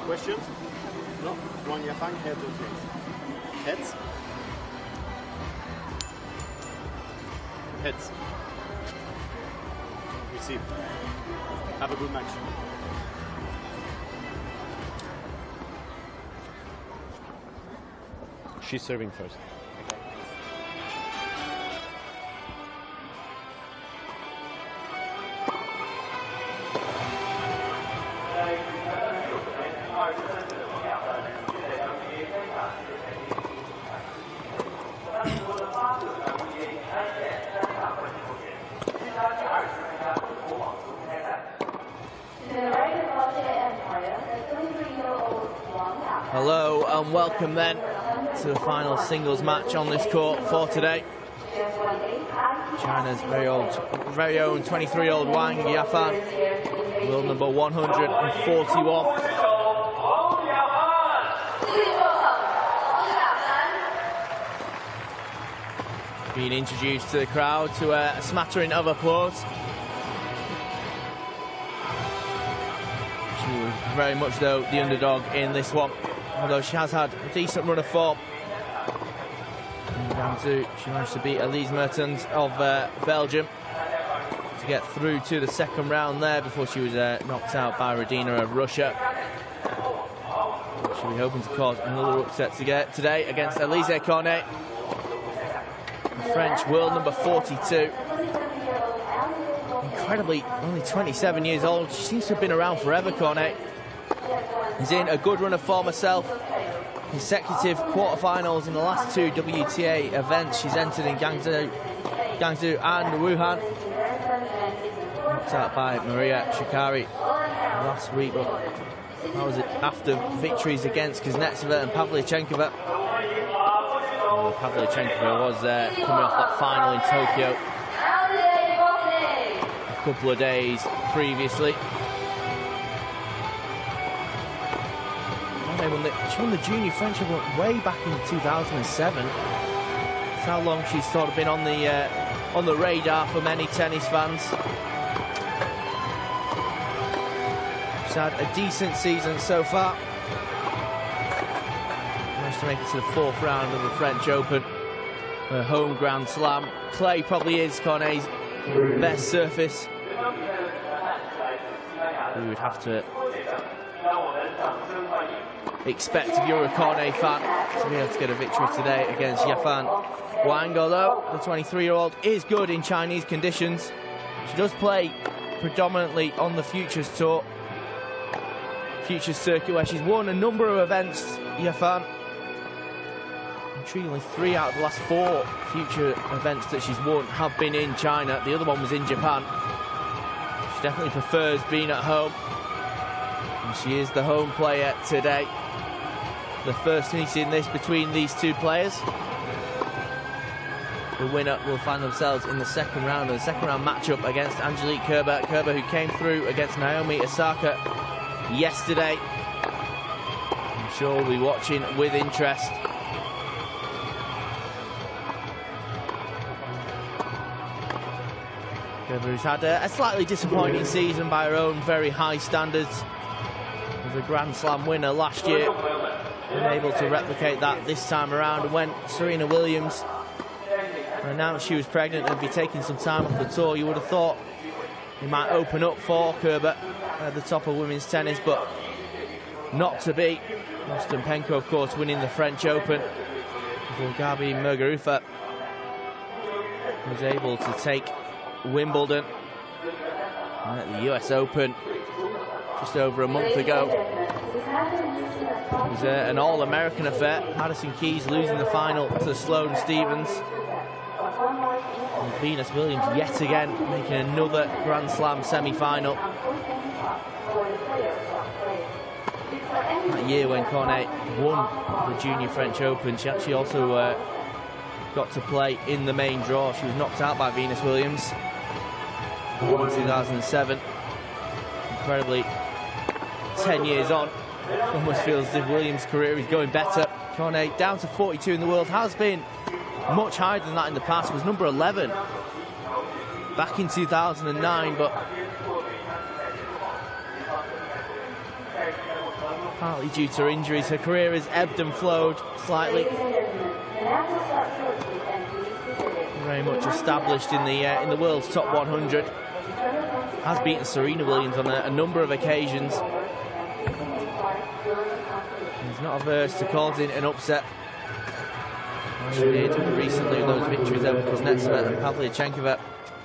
Questions? No? One Yafan, heads or tails? Heads? Heads. Receive. Have a good match. She's serving first. Hello and welcome then to the final singles match on this court for today. China's very own 23-year-old Wang Yafan, world number 141. Being introduced to the crowd to a smattering of applause. She was very much, though, the underdog in this one, although she has had a decent run of form. She managed to beat Alize Cornet of Belgium to get through to the second round there before she was knocked out by Radina of Russia. She'll be hoping to cause another upset today against Alize Cornet, the French world number 42. Incredibly, only 27 years old. She seems to have been around forever, Cornet. Is in a good run of form herself. Consecutive quarterfinals in the last two WTA events. She's entered in Guangzhou and Wuhan. Knocked out by Maria Shikari last week, but how was it after victories against Kuznetsova and Pavlyuchenkova? Pavlyuchenkova was coming off that final in Tokyo a couple of days previously. She won the Junior French Open way back in 2007. That's how long she's sort of been on the radar for many tennis fans. She's had a decent season so far. Managed to make it to the fourth round of the French Open, her home Grand Slam. Clay probably is Cornet's best surface. We would have to expect, if you're a Cornet fan, to be able to get a victory today against Yafan Wang, although the 23-year-old is good in Chinese conditions. She does play predominantly on the Futures Tour, Futures circuit, where she's won a number of events, Yafan. Intriguingly, 3 out of the last 4 future events that she's won have been in China. The other one was in Japan. She definitely prefers being at home, and she is the home player today. The first meeting in this between these two players. The winner will find themselves in the second round, of the second round matchup against Angelique Kerber. Kerber, who came through against Naomi Osaka yesterday. I'm sure we'll be watching with interest. Kerber, who's had a slightly disappointing season by her own very high standards. Was a Grand Slam winner last year. Unable to replicate that this time around, and when Serena Williams announced she was pregnant and would be taking some time off the tour, you would have thought it might open up for Kerber at the top of women's tennis, but not to be. Ostapenko, of course, winning the French Open before Gabi Muguruza was able to take Wimbledon, and at the US Open just over a month ago. It was an all-American affair. Madison Keys losing the final to Sloane Stephens. And Venus Williams yet again making another Grand Slam semi-final. That year when Cornet won the Junior French Open, she actually also got to play in the main draw. She was knocked out by Venus Williams in 2007. Incredibly, 10 years on, almost feels as if Williams' career is going better. Cornet down to 42 in the world, has been much higher than that in the past, was number 11 back in 2009, but partly due to injuries. Her career has ebbed and flowed slightly. Very much established in the world's top 100. Has beaten Serena Williams on a number of occasions. He's not averse to causing an upset. She did recently with those victories over Kuznetsova and Pavlyuchenkova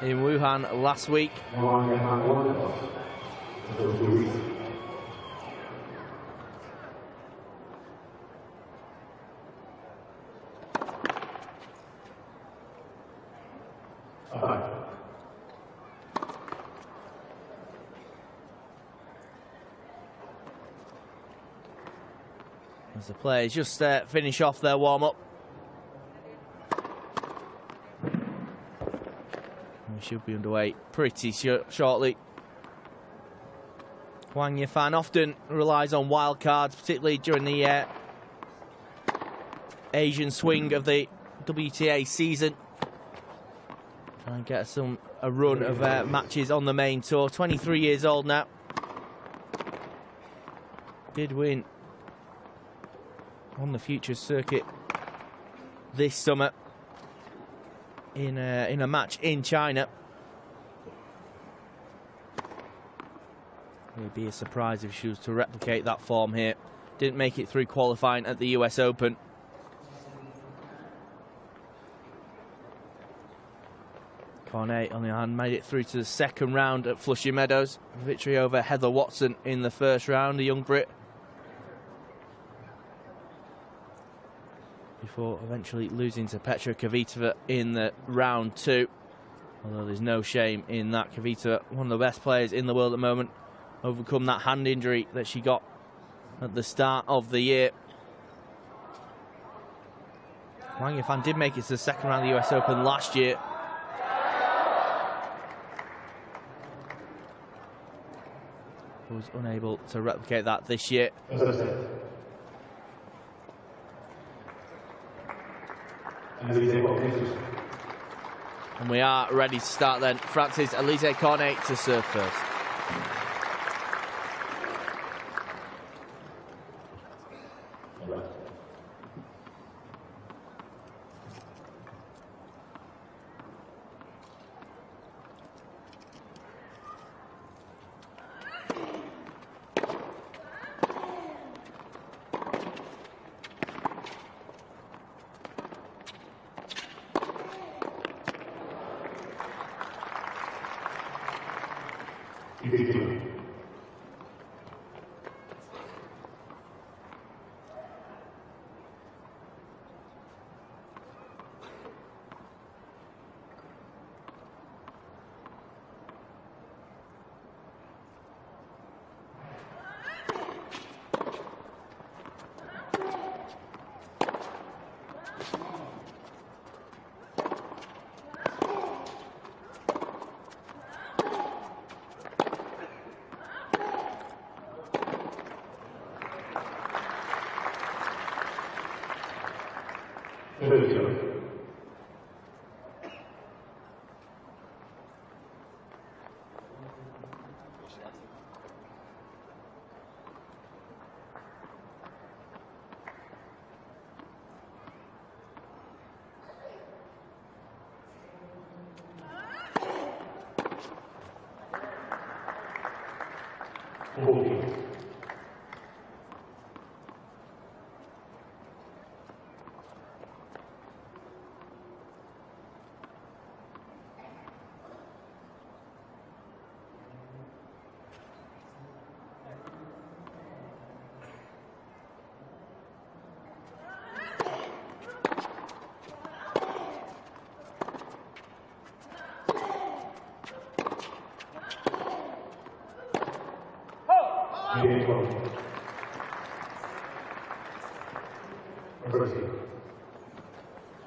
in Wuhan last week. As the players just finish off their warm-up. We should be underway pretty shortly. Wang Yafan often relies on wild cards, particularly during the Asian swing of the WTA season. Try and get a run of matches on the main tour. 23 years old now. Did win on the Futures circuit this summer in a match in China. It'd be a surprise if she was to replicate that form here. Didn't make it through qualifying at the US Open. Cornet, on the other hand, made it through to the second round at Flushing Meadows. Victory over Heather Watson in the first round, the young Brit. Before eventually losing to Petra Kvitova in the round 2. Although there's no shame in that. Kvitova, one of the best players in the world at the moment, overcome that hand injury that she got at the start of the year. Wang Yafan did make it to the second round of the US Open last year. Was unable to replicate that this year. And we are ready to start then. France's Alize Cornet to serve first.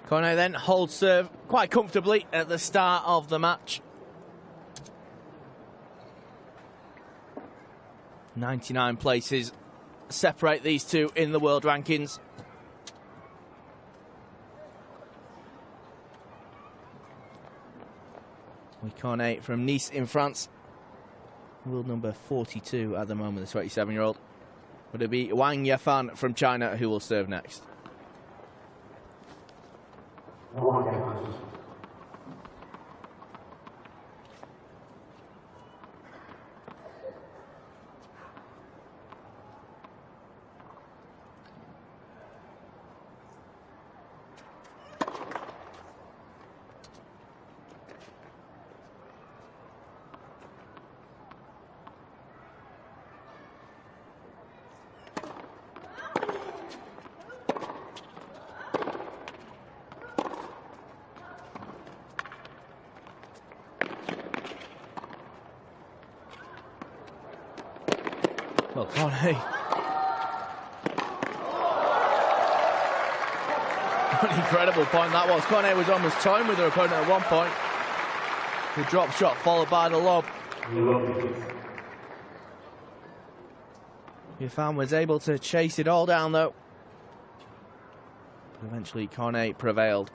Cornet then holds serve quite comfortably at the start of the match. 99 places separate these two in the world rankings. With Cornet from Nice in France. World number 42 at the moment, the 27-year-old. Would it be Wang Yafan from China who will serve next? Well, Cornet. What an incredible point that was. Cornet was almost toying with her opponent at one point. The drop shot followed by the lob. Yafan was able to chase it all down though. But eventually Cornet prevailed.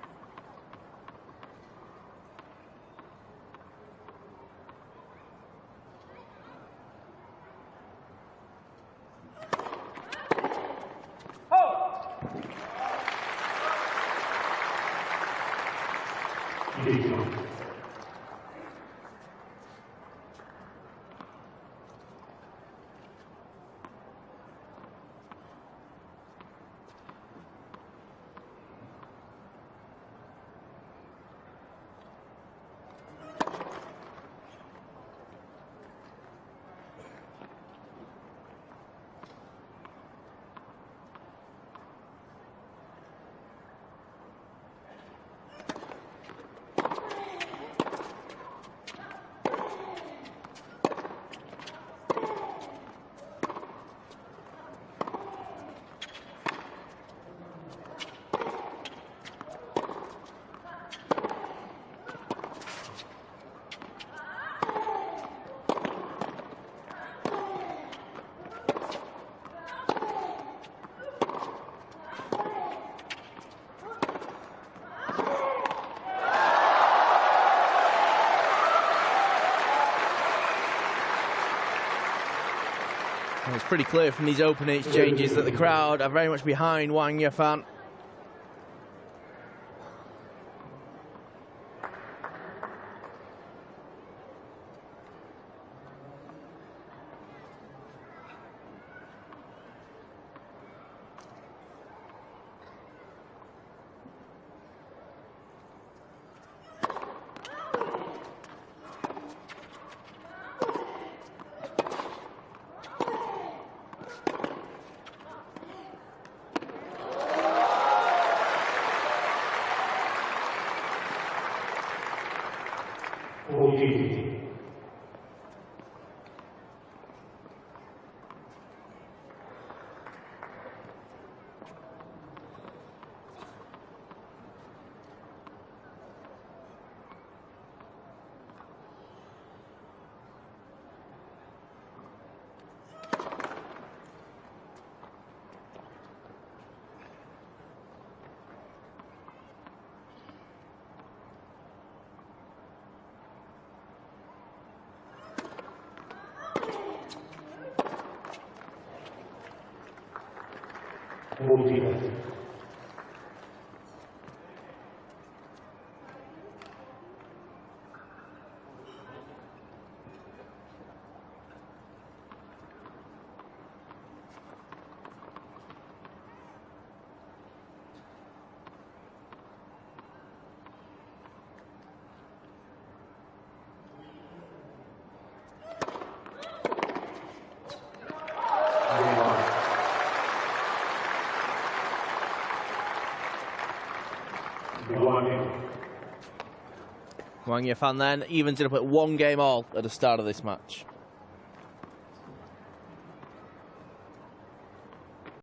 Well, it's pretty clear from these opening exchanges that the crowd are very much behind Wang Yafan. Wang Yafan then evens it up at 1 game all at the start of this match.